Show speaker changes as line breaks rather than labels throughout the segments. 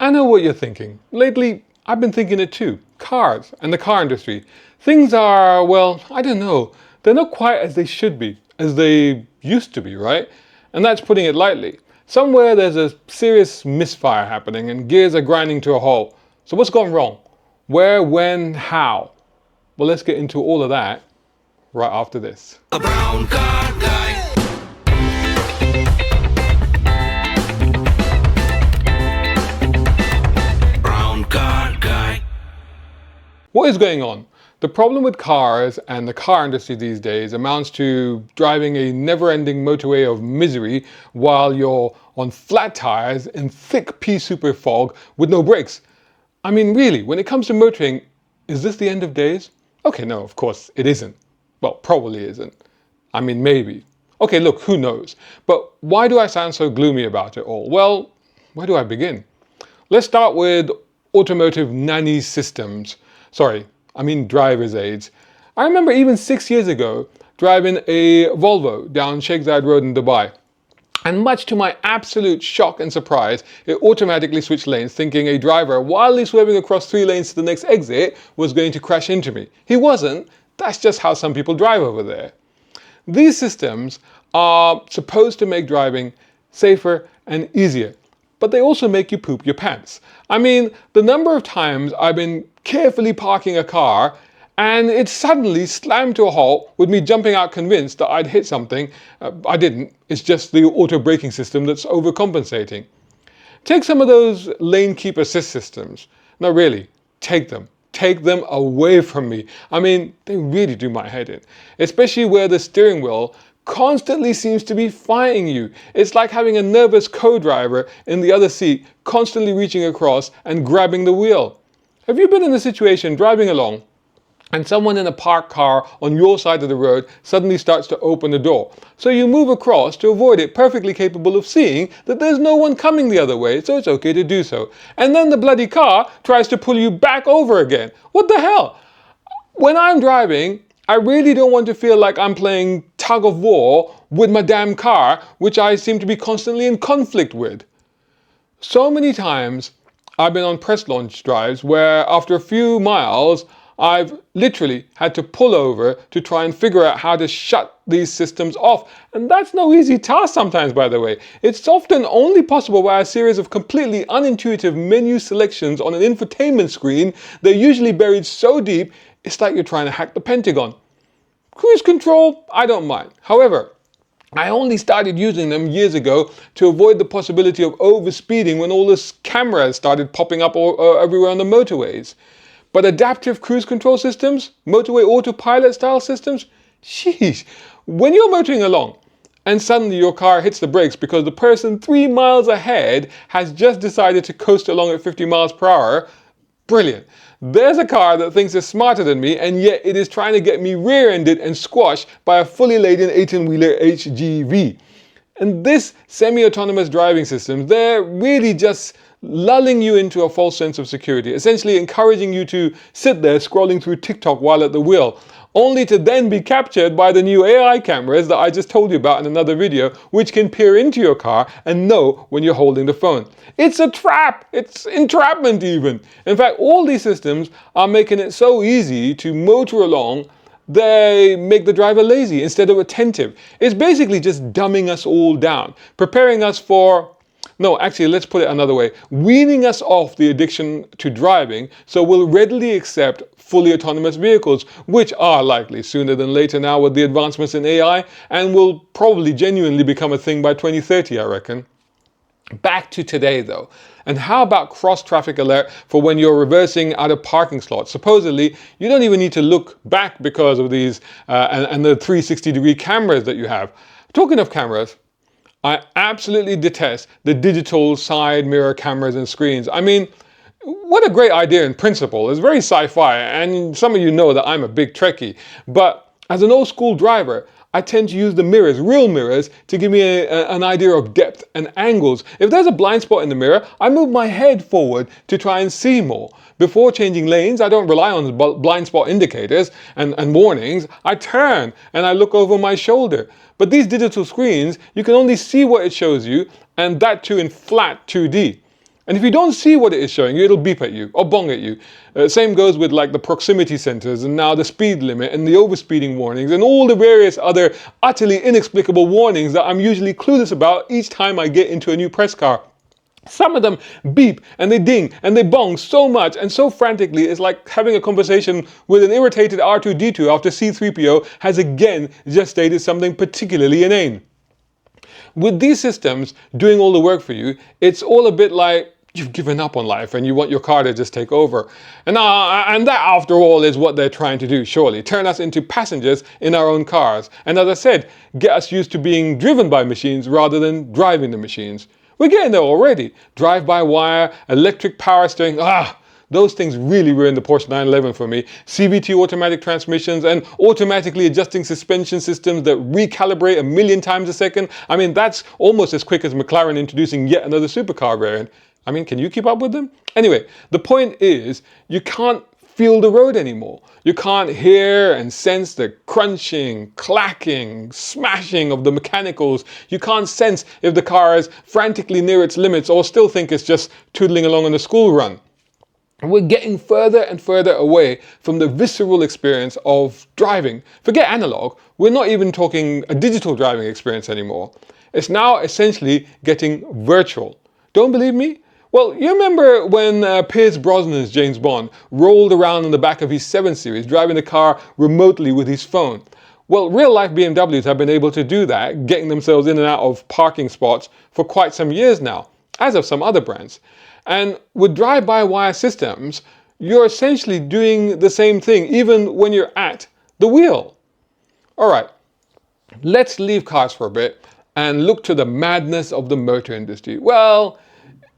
I know what you're thinking. Lately, I've been thinking it too. Cars and the car industry. Things are, well, I don't know. They're not quite as they should be, as they used to be, right? And that's putting it lightly. Somewhere there's a serious misfire happening and gears are grinding to a halt. So what's gone wrong? Where, when, how? Well, let's get into all of that right after this.
A brown car guy. Brown car guy.
What is going on? The problem with cars and the car industry these days amounts to driving a never-ending motorway of misery while you're on flat tires in thick pea super fog with no brakes. I mean, really, when it comes to motoring, is this the end of days? Okay, no, of course it isn't. Well, probably isn't. I mean, maybe. Okay, look, who knows? But why do I sound so gloomy about it all? Well, where do I begin? Let's start with automotive nanny systems. Sorry, I mean driver's aids. I remember even 6 years ago driving a Volvo down Sheikh Zayed Road in Dubai. And much to my absolute shock and surprise, it automatically switched lanes, thinking a driver, wildly swerving across 3 lanes to the next exit, was going to crash into me. He wasn't. That's just how some people drive over there. These systems are supposed to make driving safer and easier, but they also make you poop your pants. I mean, the number of times I've been carefully parking a car and it suddenly slammed to a halt with me jumping out convinced that I'd hit something. I didn't. It's just the auto braking system that's overcompensating. Take some of those lane keep assist systems. No, really, take them. Take them away from me. I mean, they really do my head in. Especially where the steering wheel constantly seems to be fighting you. It's like having a nervous co-driver in the other seat constantly reaching across and grabbing the wheel. Have you been in a situation driving along and someone in a parked car on your side of the road suddenly starts to open the door? So you move across to avoid it, perfectly capable of seeing that there's no one coming the other way, so it's okay to do so. And then the bloody car tries to pull you back over again. What the hell? When I'm driving, I really don't want to feel like I'm playing tug of war with my damn car, which I seem to be constantly in conflict with. So many times I've been on press launch drives where after a few miles, I've literally had to pull over to try and figure out how to shut these systems off. And that's no easy task sometimes, by the way. It's often only possible by a series of completely unintuitive menu selections on an infotainment screen. They're usually buried so deep, it's like you're trying to hack the Pentagon. Cruise control, I don't mind. However, I only started using them years ago to avoid the possibility of overspeeding when all this cameras started popping up everywhere on the motorways. But adaptive cruise control systems, motorway autopilot style systems, sheesh. When you're motoring along and suddenly your car hits the brakes because the person 3 miles ahead has just decided to coast along at 50 miles per hour, brilliant. There's a car that thinks it's smarter than me and yet it is trying to get me rear-ended and squashed by a fully laden 18-wheeler HGV. And this semi-autonomous driving systems, they're really just lulling you into a false sense of security, essentially encouraging you to sit there scrolling through TikTok while at the wheel, only to then be captured by the new AI cameras that I just told you about in another video, which can peer into your car and know when you're holding the phone. It's a trap! It's entrapment even! In fact, all these systems are making it so easy to motor along, they make the driver lazy instead of attentive. It's basically just dumbing us all down, preparing us for... No, actually, let's put it another way. Weaning us off the addiction to driving so we'll readily accept fully autonomous vehicles, which are likely sooner than later now with the advancements in AI and will probably genuinely become a thing by 2030, I reckon. Back to today though. And how about cross-traffic alert for when you're reversing out of parking slots? Supposedly, you don't even need to look back because of these and the 360-degree cameras that you have. Talking of cameras, I absolutely detest the digital side mirror cameras and screens. I mean, what a great idea in principle. It's very sci-fi, and some of you know that I'm a big Trekkie. But as an old school driver, I tend to use the mirrors, real mirrors, to give me an idea of depth and angles. If there's a blind spot in the mirror, I move my head forward to try and see more. Before changing lanes, I don't rely on blind spot indicators and warnings. I turn and I look over my shoulder. But these digital screens, you can only see what it shows you, and that too in flat 2D. And if you don't see what it is showing you, it'll beep at you or bong at you. Same goes with like the proximity sensors and now the speed limit and the overspeeding warnings and all the various other utterly inexplicable warnings that I'm usually clueless about each time I get into a new press car. Some of them beep and they ding and they bong so much and so frantically it's like having a conversation with an irritated R2-D2 after C-3PO has again just stated something particularly inane. With these systems doing all the work for you, it's all a bit like you've given up on life and you want your car to just take over. And that, after all, is what they're trying to do, surely. Turn us into passengers in our own cars. And as I said, get us used to being driven by machines rather than driving the machines. We're getting there already. Drive-by-wire, electric power steering, those things really ruined the Porsche 911 for me. CVT automatic transmissions and automatically adjusting suspension systems that recalibrate 1,000,000 times a second. I mean, that's almost as quick as McLaren introducing yet another supercar variant. I mean, can you keep up with them? Anyway, the point is, you can't feel the road anymore. You can't hear and sense the crunching, clacking, smashing of the mechanicals. You can't sense if the car is frantically near its limits or still think it's just tootling along on the school run. We're getting further and further away from the visceral experience of driving. Forget analog, we're not even talking a digital driving experience anymore. It's now essentially getting virtual. Don't believe me? Well, you remember when Pierce Brosnan's James Bond rolled around in the back of his 7 Series driving the car remotely with his phone? Well, real-life BMWs have been able to do that, getting themselves in and out of parking spots for quite some years now, as have some other brands. And with drive-by-wire systems, you're essentially doing the same thing, even when you're at the wheel. All right, let's leave cars for a bit and look to the madness of the motor industry. Well,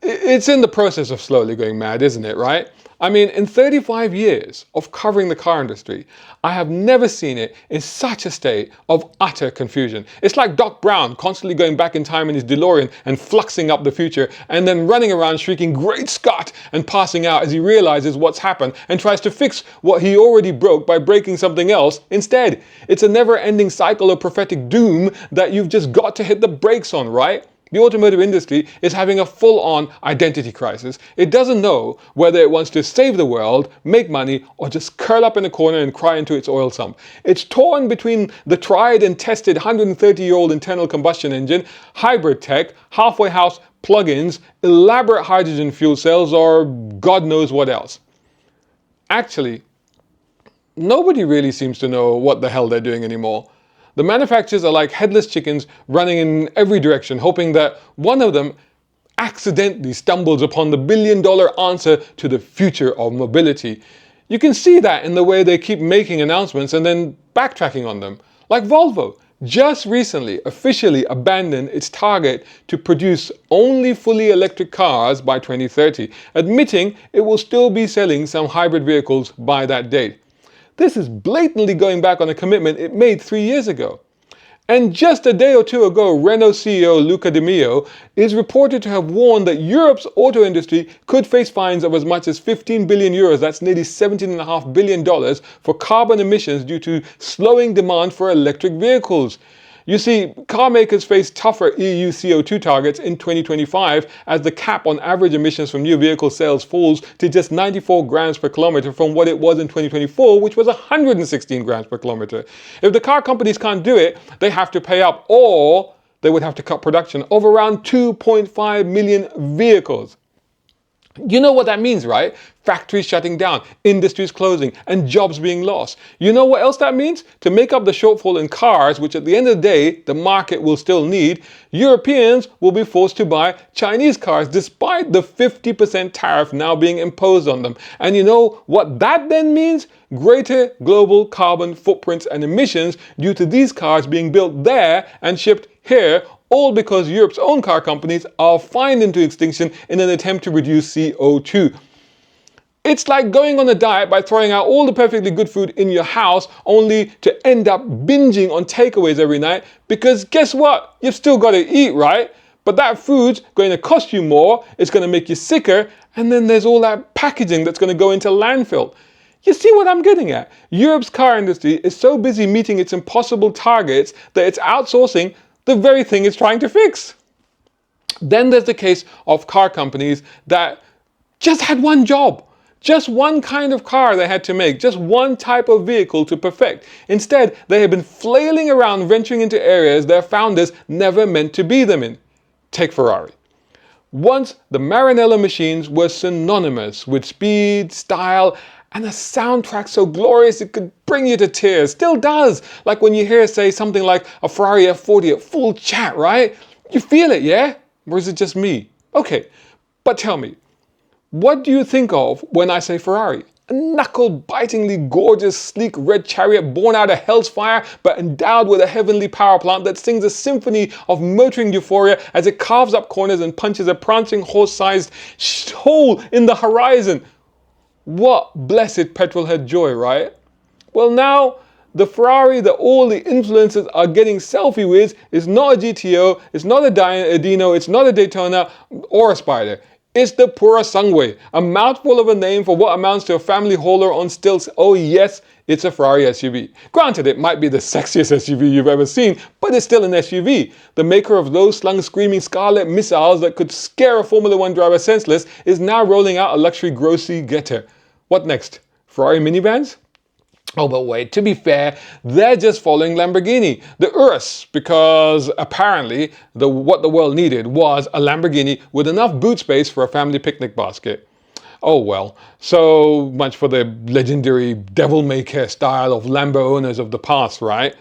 it's in the process of slowly going mad, isn't it, right? I mean, in 35 years of covering the car industry, I have never seen it in such a state of utter confusion. It's like Doc Brown constantly going back in time in his DeLorean and fluxing up the future and then running around shrieking, "Great Scott!" and passing out as he realizes what's happened and tries to fix what he already broke by breaking something else instead. It's a never-ending cycle of prophetic doom that you've just got to hit the brakes on, right? The automotive industry is having a full-on identity crisis. It doesn't know whether it wants to save the world, make money, or just curl up in a corner and cry into its oil sump. It's torn between the tried and tested 130-year-old internal combustion engine, hybrid tech, halfway house plug-ins, elaborate hydrogen fuel cells, or God knows what else. Actually, nobody really seems to know what the hell they're doing anymore. The manufacturers are like headless chickens running in every direction, hoping that one of them accidentally stumbles upon the billion-dollar answer to the future of mobility. You can see that in the way they keep making announcements and then backtracking on them. Like Volvo, just recently officially abandoned its target to produce only fully electric cars by 2030, admitting it will still be selling some hybrid vehicles by that date. This is blatantly going back on a commitment it made 3 years ago. And just a day or two ago, Renault CEO Luca De Meo is reported to have warned that Europe's auto industry could face fines of as much as 15 billion euros, that's nearly $17.5 billion, for carbon emissions due to slowing demand for electric vehicles. You see, car makers face tougher EU CO2 targets in 2025 as the cap on average emissions from new vehicle sales falls to just 94 grams per kilometer from what it was in 2024, which was 116 grams per kilometer. If the car companies can't do it, they have to pay up, or they would have to cut production of around 2.5 million vehicles. You know what that means, right? Factories shutting down, industries closing, and jobs being lost. You know what else that means? To make up the shortfall in cars, which at the end of the day, the market will still need, Europeans will be forced to buy Chinese cars despite the 50% tariff now being imposed on them. And you know what that then means? Greater global carbon footprints and emissions due to these cars being built there and shipped here, all because Europe's own car companies are fined into extinction in an attempt to reduce CO2. It's like going on a diet by throwing out all the perfectly good food in your house only to end up binging on takeaways every night, because guess what? You've still got to eat, right? But that food's going to cost you more, it's going to make you sicker, and then there's all that packaging that's going to go into landfill. You see what I'm getting at? Europe's car industry is so busy meeting its impossible targets that it's outsourcing the very thing it's trying to fix. Then there's the case of car companies that just had one job. Just one kind of car they had to make, just one type of vehicle to perfect. Instead, they have been flailing around venturing into areas their founders never meant to be them in. Take Ferrari. Once, the Maranello machines were synonymous with speed, style, and a soundtrack so glorious it could bring you to tears. Still does. Like when you hear, say, something like a Ferrari F40 at full chat, right? You feel it, yeah? Or is it just me? Okay, but tell me, what do you think of when I say Ferrari? A knuckle-bitingly gorgeous, sleek red chariot born out of hell's fire, but endowed with a heavenly power plant that sings a symphony of motoring euphoria as it carves up corners and punches a prancing horse-sized hole in the horizon. What blessed petrolhead joy, right? Well, now, the Ferrari that all the influencers are getting selfie with is not a GTO, it's not a Dino, it's not a Daytona or a Spider. It's the Purosangue, a mouthful of a name for what amounts to a family hauler on stilts. Oh yes, it's a Ferrari SUV. Granted, it might be the sexiest SUV you've ever seen, but it's still an SUV. The maker of those slung screaming scarlet missiles that could scare a Formula One driver senseless is now rolling out a luxury grossy getter. What next? Ferrari minivans? Oh, but wait, to be fair, they're just following Lamborghini, the Urus, because apparently what the world needed was a Lamborghini with enough boot space for a family picnic basket. Oh well, so much for the legendary devil-may-care style of Lambo owners of the past, right?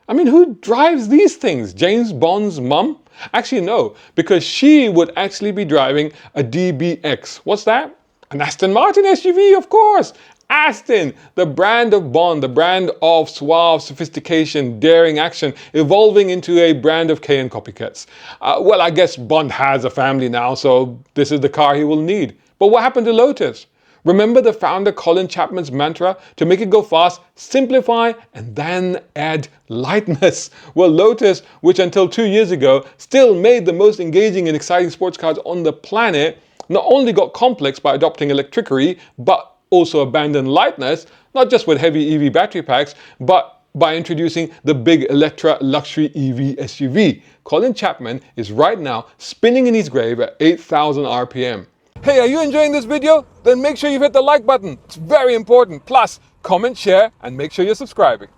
I mean, who drives these things? James Bond's mum? Actually, no, because she would actually be driving a DBX. What's that? An Aston Martin SUV, of course. Aston, the brand of Bond, the brand of suave sophistication, daring action, evolving into a brand of Cayenne copycats. Well, I guess Bond has a family now, so this is the car he will need. But what happened to Lotus? Remember the founder Colin Chapman's mantra? To make it go fast, simplify and then add lightness. Well, Lotus, which until 2 years ago still made the most engaging and exciting sports cars on the planet, not only got complex by adopting electricity, but also abandoned lightness, not just with heavy EV battery packs, but by introducing the big Electra luxury EV SUV. Colin Chapman is right now spinning in his grave at 8,000 RPM. Hey, are you enjoying this video? Then make sure you hit the like button. It's very important. Plus, comment, share, and make sure you're subscribing.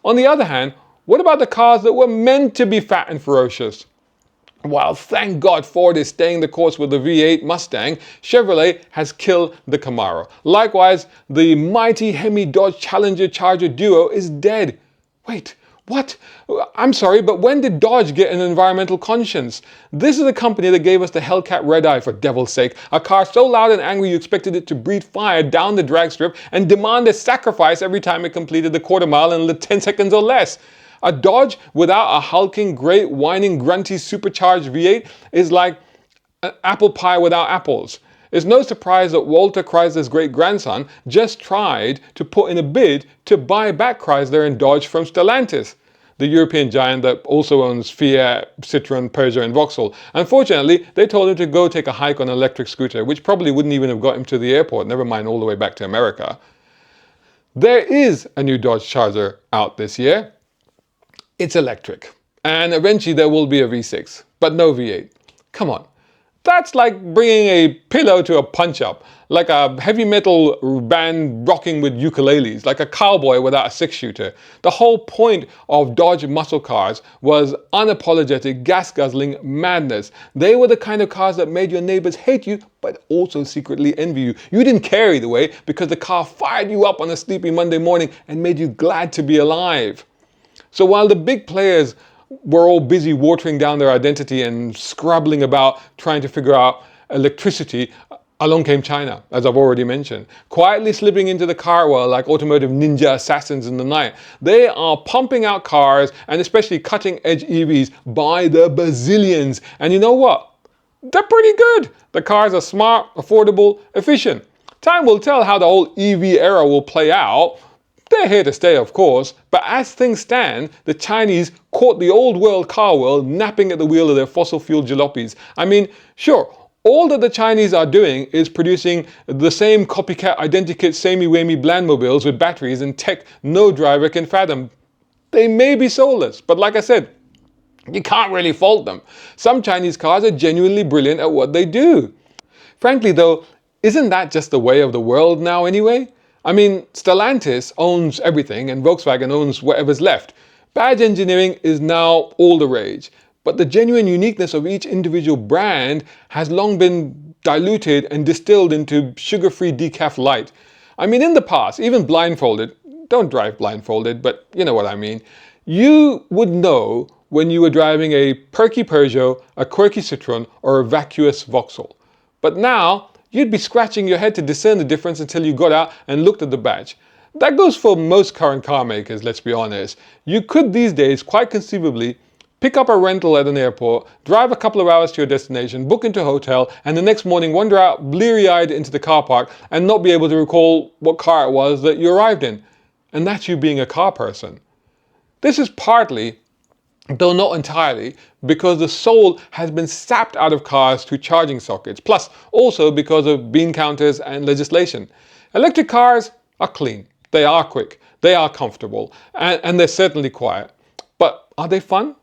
On the other hand, what about the cars that were meant to be fat and ferocious? While thank God Ford is staying the course with the V8 Mustang, Chevrolet has killed the Camaro. Likewise, the mighty Hemi Dodge Challenger Charger duo is dead. Wait, what? I'm sorry, but when did Dodge get an environmental conscience? This is the company that gave us the Hellcat Red Eye, for devil's sake. A car so loud and angry you expected it to breathe fire down the drag strip and demand a sacrifice every time it completed the quarter mile in 10 seconds or less. A Dodge without a hulking, great, whining, grunty, supercharged V8 is like an apple pie without apples. It's no surprise that Walter Chrysler's great-grandson just tried to put in a bid to buy back Chrysler and Dodge from Stellantis, the European giant that also owns Fiat, Citroën, Peugeot and Vauxhall. Unfortunately, they told him to go take a hike on an electric scooter, which probably wouldn't even have got him to the airport, never mind all the way back to America. There is a new Dodge Charger out this year. It's electric, and eventually there will be a V6, but no V8. Come on, that's like bringing a pillow to a punch-up, like a heavy metal band rocking with ukuleles, like a cowboy without a six-shooter. The whole point of Dodge muscle cars was unapologetic, gas-guzzling madness. They were the kind of cars that made your neighbors hate you, but also secretly envy you. You didn't care either way, because the car fired you up on a sleepy Monday morning and made you glad to be alive. So while the big players were all busy watering down their identity and scrabbling about trying to figure out electricity, along came China, as I've already mentioned, quietly slipping into the car world like automotive ninja assassins in the night. They are pumping out cars, and especially cutting-edge EVs, by the bazillions. And you know what? They're pretty good. The cars are smart, affordable, efficient. Time will tell how the whole EV era will play out. They're here to stay, of course, but as things stand, the Chinese caught the old world car world napping at the wheel of their fossil fuel jalopies. I mean, sure, all that the Chinese are doing is producing the same copycat, identikit, samey-wamey blandmobiles with batteries and tech no driver can fathom. They may be soulless, but like I said, You can't really fault them. Some Chinese cars are genuinely brilliant at what they do. Frankly though, isn't that just the way of the world now anyway? I mean, Stellantis owns everything and Volkswagen owns whatever's left. Badge engineering is now all the rage. But the genuine uniqueness of each individual brand has long been diluted and distilled into sugar-free decaf light. I mean, in the past, even blindfolded, don't drive blindfolded, but you know what I mean, you would know when you were driving a perky Peugeot, a quirky Citroën, or a vacuous Vauxhall. But now, you'd be scratching your head to discern the difference until you got out and looked at the badge. That goes for most current car makers, let's be honest. You could these days, quite conceivably, pick up a rental at an airport, drive a couple of hours to your destination, book into a hotel, and the next morning wander out bleary-eyed into the car park and not be able to recall what car it was that you arrived in. And that's you being a car person. This is partly, though not entirely, because the soul has been sapped out of cars through charging sockets, plus also because of bean counters and legislation. Electric cars are clean, they are quick, they are comfortable, and they're certainly quiet. But are they fun?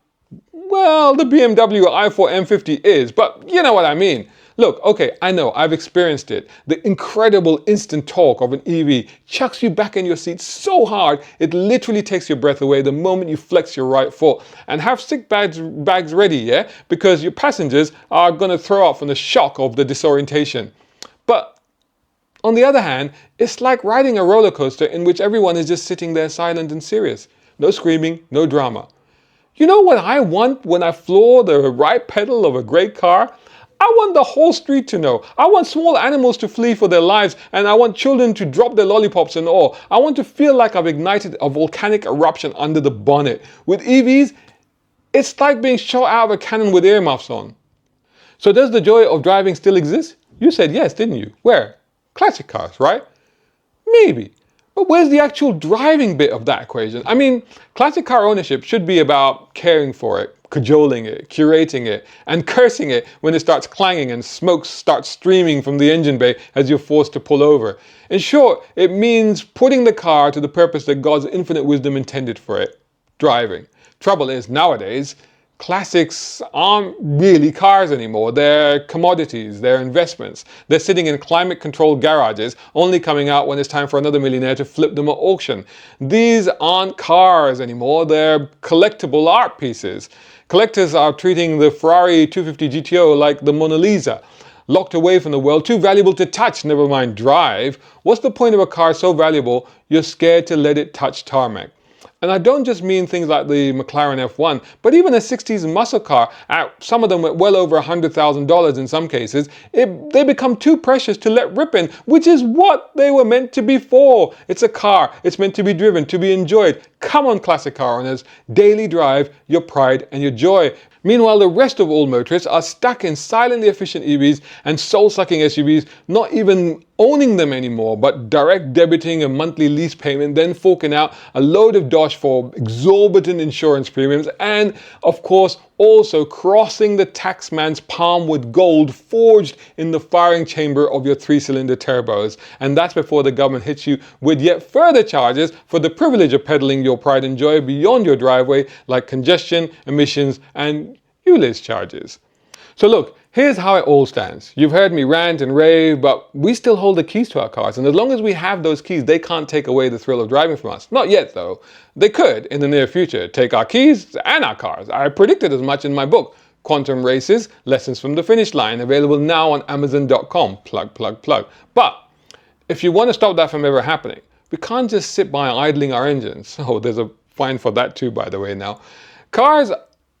Well, the BMW i4 M50 is, but you know what I mean. Look, okay, I know, I've experienced it. The incredible instant torque of an EV chucks you back in your seat so hard, it literally takes your breath away the moment you flex your right foot. And have sick bags ready, yeah? Because your passengers are going to throw up from the shock of the disorientation. But on the other hand, it's like riding a roller coaster in which everyone is just sitting there silent and serious. No screaming, no drama. You know what I want when I floor the right pedal of a great car? I want the whole street to know. I want small animals to flee for their lives, and I want children to drop their lollipops in awe. I want to feel like I've ignited a volcanic eruption under the bonnet. With EVs, it's like being shot out of a cannon with earmuffs on. So does the joy of driving still exist? You said yes, didn't you? Where? Classic cars, right? Maybe. But where's the actual driving bit of that equation? I mean, classic car ownership should be about caring for it, cajoling it, curating it, and cursing it when it starts clanging and smoke starts streaming from the engine bay as you're forced to pull over. In short, it means putting the car to the purpose that God's infinite wisdom intended for it, driving. Trouble is, nowadays, classics aren't really cars anymore. They're commodities, they're investments. They're sitting in climate-controlled garages, only coming out when it's time for another millionaire to flip them at auction. These aren't cars anymore, they're collectible art pieces. Collectors are treating the Ferrari 250 GTO like the Mona Lisa. Locked away from the world, too valuable to touch, never mind drive. What's the point of a car so valuable you're scared to let it touch tarmac? And I don't just mean things like the McLaren F1, but even a 60s muscle car, some of them at well over $100,000 in some cases, they become too precious to let rip in, which is what they were meant to be for. It's a car, it's meant to be driven, to be enjoyed. Come on, classic car owners, daily drive your pride and your joy. Meanwhile, the rest of all motorists are stuck in silently efficient EVs and soul-sucking SUVs, not even owning them anymore, but direct debiting a monthly lease payment, then forking out a load of dosh for exorbitant insurance premiums, and of course, also crossing the taxman's palm with gold forged in the firing chamber of your 3-cylinder turbos. And that's before the government hits you with yet further charges for the privilege of peddling your pride and joy beyond your driveway, like congestion, emissions, and ULIS charges. So look, here's how it all stands. You've heard me rant and rave, but we still hold the keys to our cars. And as long as we have those keys, they can't take away the thrill of driving from us. Not yet, though. They could, in the near future, take our keys and our cars. I predicted as much in my book, Quantum Races, Lessons from the Finish Line, available now on Amazon.com. Plug, plug, plug. But if you want to stop that from ever happening, we can't just sit by idling our engines. Oh, there's a fine for that too, by the way, now. Cars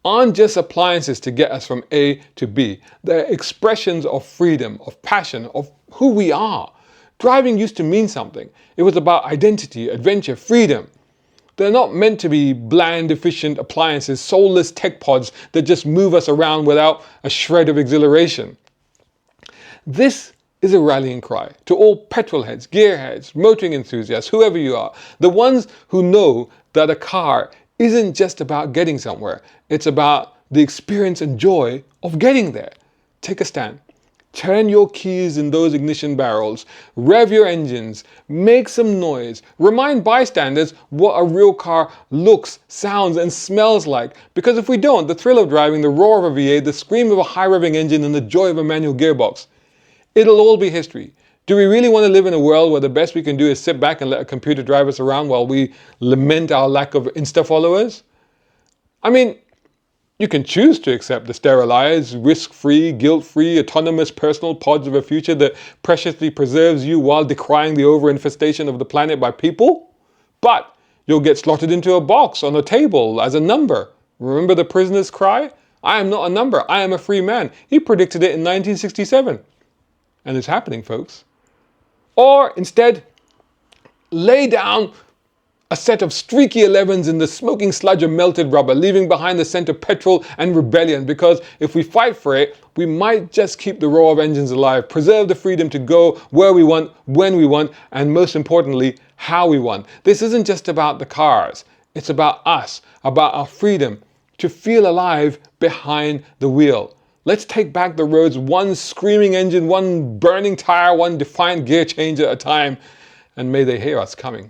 aren't just appliances to get us from A to B. They're expressions of freedom, of passion, of who we are. Driving used to mean something. It was about identity, adventure, freedom. They're not meant to be bland, efficient appliances, soulless tech pods that just move us around without a shred of exhilaration. This is a rallying cry to all petrolheads, gearheads, motoring enthusiasts, whoever you are, the ones who know that a car isn't just about getting somewhere. It's about the experience and joy of getting there. Take a stand. Turn your keys in those ignition barrels, rev your engines, make some noise, remind bystanders what a real car looks, sounds and smells like. Because if we don't, the thrill of driving, the roar of a V8, the scream of a high revving engine and the joy of a manual gearbox, it'll all be history. Do we really want to live in a world where the best we can do is sit back and let a computer drive us around while we lament our lack of Insta followers? I mean, you can choose to accept the sterilized, risk-free, guilt-free, autonomous personal pods of a future that preciously preserves you while decrying the over-infestation of the planet by people. But you'll get slotted into a box on a table as a number. Remember the prisoner's cry? I am not a number, I am a free man. He predicted it in 1967. And it's happening, folks. Or instead, lay down a set of streaky 11s in the smoking sludge of melted rubber, leaving behind the scent of petrol and rebellion, because if we fight for it, we might just keep the roar of engines alive, preserve the freedom to go where we want, when we want, and most importantly, how we want. This isn't just about the cars. It's about us, about our freedom to feel alive behind the wheel. Let's take back the roads, one screaming engine, one burning tire, one defiant gear change at a time, and may they hear us coming.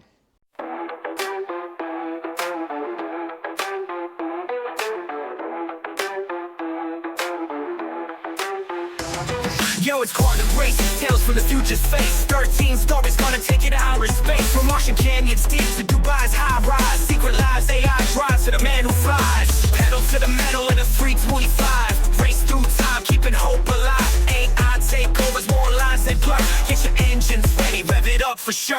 Yo, it's called the race, tales from the future's face. 13 stories gonna take it to outer space. From Martian canyons deep to Dubai's high-rise. Secret lives, AI drives to the man who flies. Pedal to the metal in a 325. Race through time, keeping hope alive. AI takeovers, more lines than blur. Get your engines ready, rev it up for sure.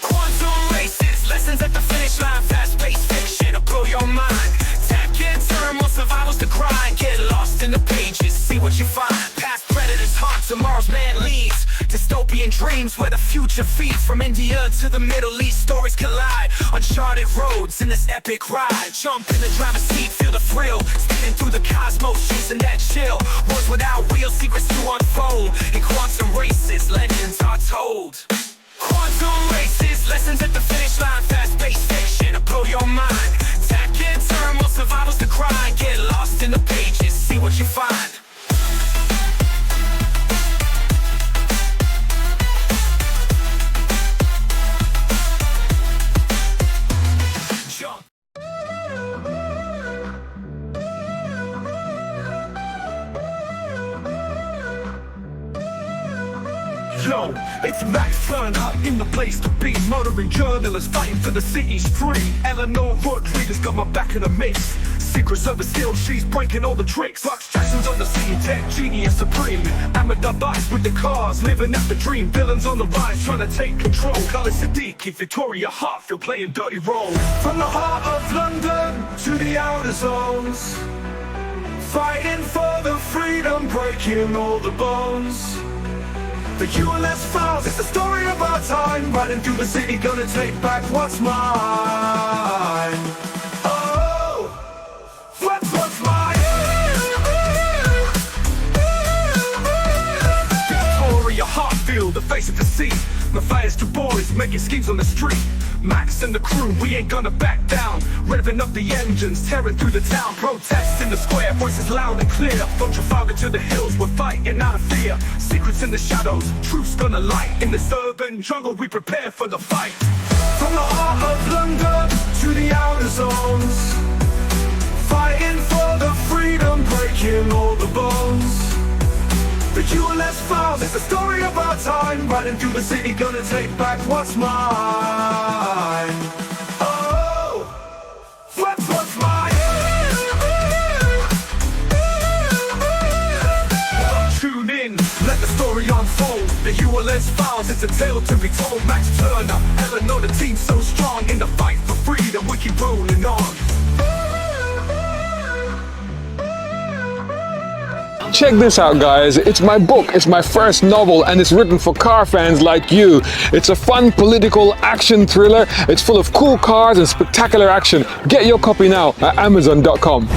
Quantum races, lessons at the finish line. Fast-paced fiction, it'll blow your mind. Tap and turn, more survivals to grind. Get lost in the pages, see what you find. Past predators hunt, tomorrow's man leads. Dystopian dreams where the future feeds. From India to the Middle East, stories collide. Uncharted roads in this epic ride. Jump in the driver's seat, feel the thrill. Spinning through the cosmos, chasing that chill. Worlds without wheels, secrets to unfold. In quantum races, legends are told. Quantum races, lessons at the finish line. Fast-paced fiction, it'll blow your mind. Tap and turn, more survivals to grind. Get lost in the pages, see what you find.
Yo, it's Max Fern up in the place to be. Motoring journalists fighting for the city's free. Eleanor Rodriguez got my back in a mix. Secrets of the steel, she's breaking all the tricks. Fox Jackson's on the scene, tech genius supreme. Ahmedabad's with the cars, living out the dream. Villains on the rise, trying to take control. Khalid Siddiqui, Victoria Hartfield playing dirty roles. From the heart of London to the outer zones, fighting for the freedom, breaking all the bones. The clueless files, it's the story of our time. Riding through the city, gonna take back what's mine. Oh, what's mine? Victoria Hartfield, the face of the sea. Matthias Du Bois making schemes on the street. Max and the crew, we ain't gonna back down. Revving up the engines, tearing through the town. Protests in the square, voices loud and clear. From Trafalgar to the hills, we're fighting out of fear. Secrets in the shadows, truth's gonna light. In this urban jungle, we prepare for the fight. From the heart of London to the outer zones, fighting for the freedom, breaking all the bones. The clueless files, it's the story of our time. Riding through the city, gonna take back what's mine. Oh, what's mine? Tune in, let the story unfold. The ULS files, it's a tale to be told. Max Turner, Eleanor, the team so strong. In the fight for freedom, we keep rolling on.
Check this out, guys. It's my book, it's my first novel, and it's written for car fans like you. It's a fun political action thriller. It's full of cool cars and spectacular action. Get your copy now at Amazon.com.